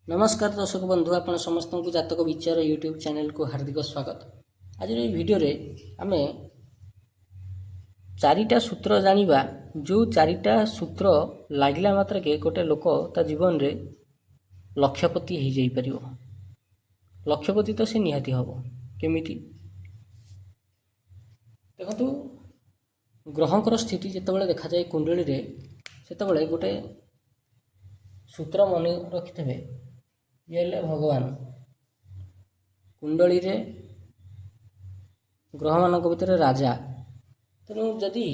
नमस्कार दर्शक बंधु आपण समस्त को जातक विचार यूट्यूब चैनल को हार्दिक स्वागत। आज वीडियो रे आमे चारिटा सूत्र जानिबा जो चारिटा सूत्र लागला मात्र के गोटे लोक ता जीवन रे लक्षपति हो जाई परियो। लक्षपति तो से निहाती हबो केमिति देखंतु ग्रहंकर स्थिति जेतेबेले देखा जाए कुंडली रे सेतेबेले गोटे सूत्र मन रखिथबे ये भगवान कुंडली रे ग्रह मान भितर राजा। तेणु जदि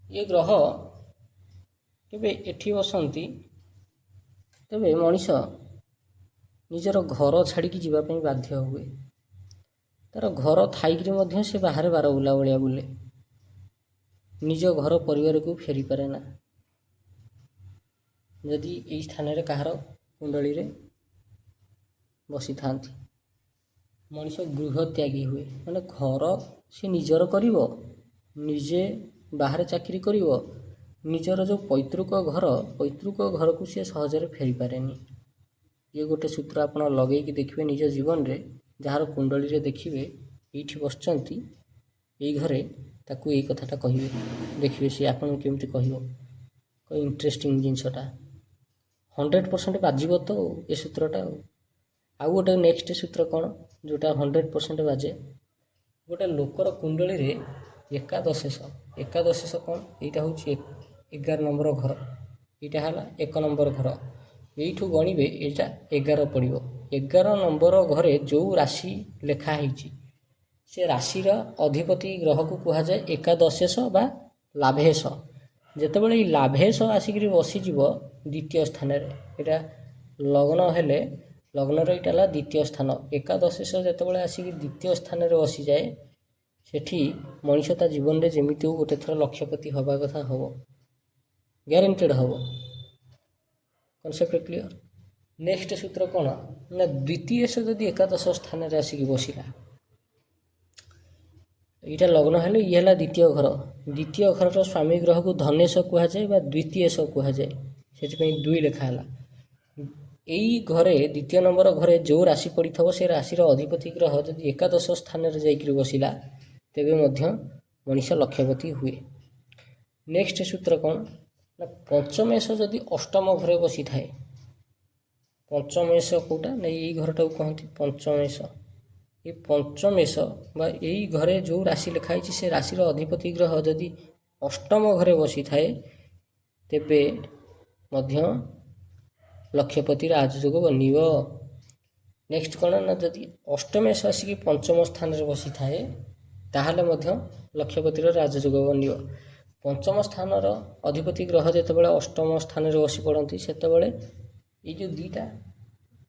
ये ग्रह केबे एठी बसंती तेबे मनीष निजर घर छाड़ी जावाई बाध्य हुए। तार घर थाईकि मध्य से बाहर बार बुला भलिया बुले, निज घर परिवार को फेरी पारे ना। जदि यही स्थान रे कहार कुंडली रे बसी था मनीष गृह त्यागी हुए, माने घर से निजर करिवो, निजे बाहर चाकरी करिवो, निजर जो पैतृक घर को सी सहजरे फेरी पारेनी। ये गोटे सूत्र आप लगे देखिए निज जीवन रे जार कुंडली रे देखिए ये बसचंती यही घरे ताकू यही कथाटा कहिए, देखिए सी आपन केमती कहिवो कोई इंटरेस्टिंग जिनसटा 100% बाजिब तो ये सूत्रटा। आउ गोटे नेक्स्ट सूत्र कौन जोटा 100% बाजे, गोटे लोकर कुंडली रे एकादशेश कौन यहाँ हूँ 11 नंबर घर, यहाँ है 1 नंबर घर, यू गणिबे यहाँ 11 पड़ो। 11 नंबर घरे जो राशि लेखाही से राशिर अधिपति ग्रह को कह जाए एकादशेश बा लाभेश। जेतेबेले लाभेश आसिक बसीज द्वितीय स्थान यहाँ लग्न हेले लग्नर यहाँ द्वितीय स्थान, एकादशेश जेतेबेले आसिक द्वितीय स्थान रे बसी जाए सेठी मनीष ता जीवन रे जेमिति गोटे थर लक्षपति हवा कथा हम ग्यारेंटेड हम। Concept clear. नेक्स्ट सूत्र कौन ना द्वितीय जदि एकादश स्थान रे आसिक बसिला, यहाँ लग्न हेले ये है द्वितीय घर, द्वितीय घर स्वामी ग्रह को धनेश कह जाए द्वितीय कह जाए, से 2 लेखाला। यही घरे द्वितीय नंबर घरे जो राशि पड़ी थो से राशिर अधिपति ग्रह जदि एकादश स्थान रे जाइकरी बसिला तेबे मध्य मनीष लक्षपति हुए। नेक्स्ट सूत्र कौन ना पंचमेश जदि अष्टम घरे बसी थाए, पंचमेश कोटा ना यही घरटा कहती पंचमेश, ये पंचमेश बा यही घरे जो राशि लिखाई से राशिर अधिपति ग्रह जदि अष्टम घरे बसी थाए तेबे मध्य लक्षपति राजयोग बनब। नेक्स्ट कौन ना जदि अष्टमेश आसिक पंचम स्थान रे बसी थाए ताहले मध्य लक्षपतिर राजयोग बनब। पंचम स्थान अधिपति ग्रह जेतेबेले अष्टम स्थान रे बसी पड़ती सेतेबेले ये जो 2टा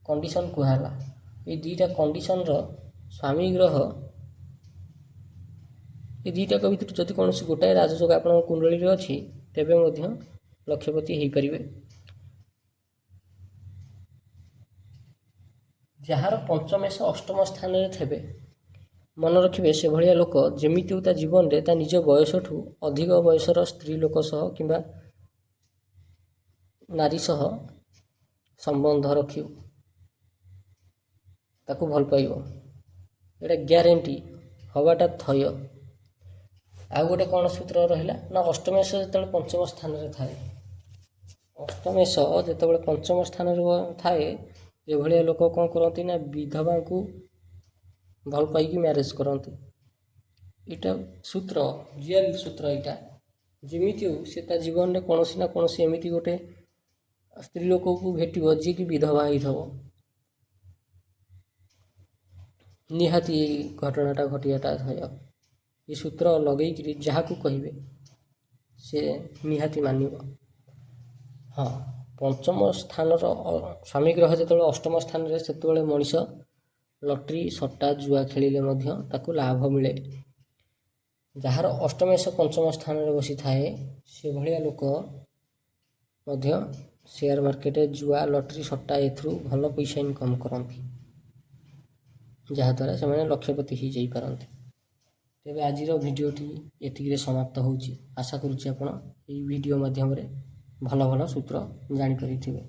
कंडीशन कहला, ये 2टा कंडीशन स्वामी ग्रह ये 2टा भितर जदि कौन गोटाए राजयोग आप कुंडली रे अच्छी तेबे मध्य लक्षपति हो पारे। जार पंचमेश अष्टम स्थान रे थे मन रखिए से भाया लोक जमीती ता जीवन रे ता निज बयस ठू अधिक बयसर स्त्री लोक सह किंबा नारी सह संबंध रखियो ताकू भल पाइबो, एटा ग्यारेंटी हवाटा थय। आ गोटे कौन सूत्र रहिला ना अष्टमेश जेतेबेले पंचम स्थान रे थाए, अष्टमेश जेतेबेले पंचम स्थान रे थाए ये भाया लोक कौन करती ना विधवा को भल पाई मैरेज करती। इटा सूत्र रियल सूत्र यहाँ जमीती हो से जीवन में कौन ना कौन एमती गोटे स्त्री लोक को भेट जी कि विधवा हो निहाती घटनाटा घटियाटा थय। ये सूत्र लगे जहाँ को कहे से निहाती मानिब। हाँ पंचम स्थान स्वामी ग्रह जो अष्टम स्थान रे सेतेबेले मनीष लटरी सट्टा जुआ खेलिले मध्य ताकू लाभ मिले। जार अष्टमेश पंचम स्थान रे बसी थाए से भलिया लोक मध्य शेयर मार्केट जुआ लटरी सट्टा एथरू भल पैसा इनकम करती, जहाँद्वारा से लक्षपति हो जाई पारंती। तेबे आजिर भिडियोटी एतिकी समाप्त होउची। आशा करुछि आपण एई भिडियो माध्यम रे भल भल सूत्र जानि परिथिबे।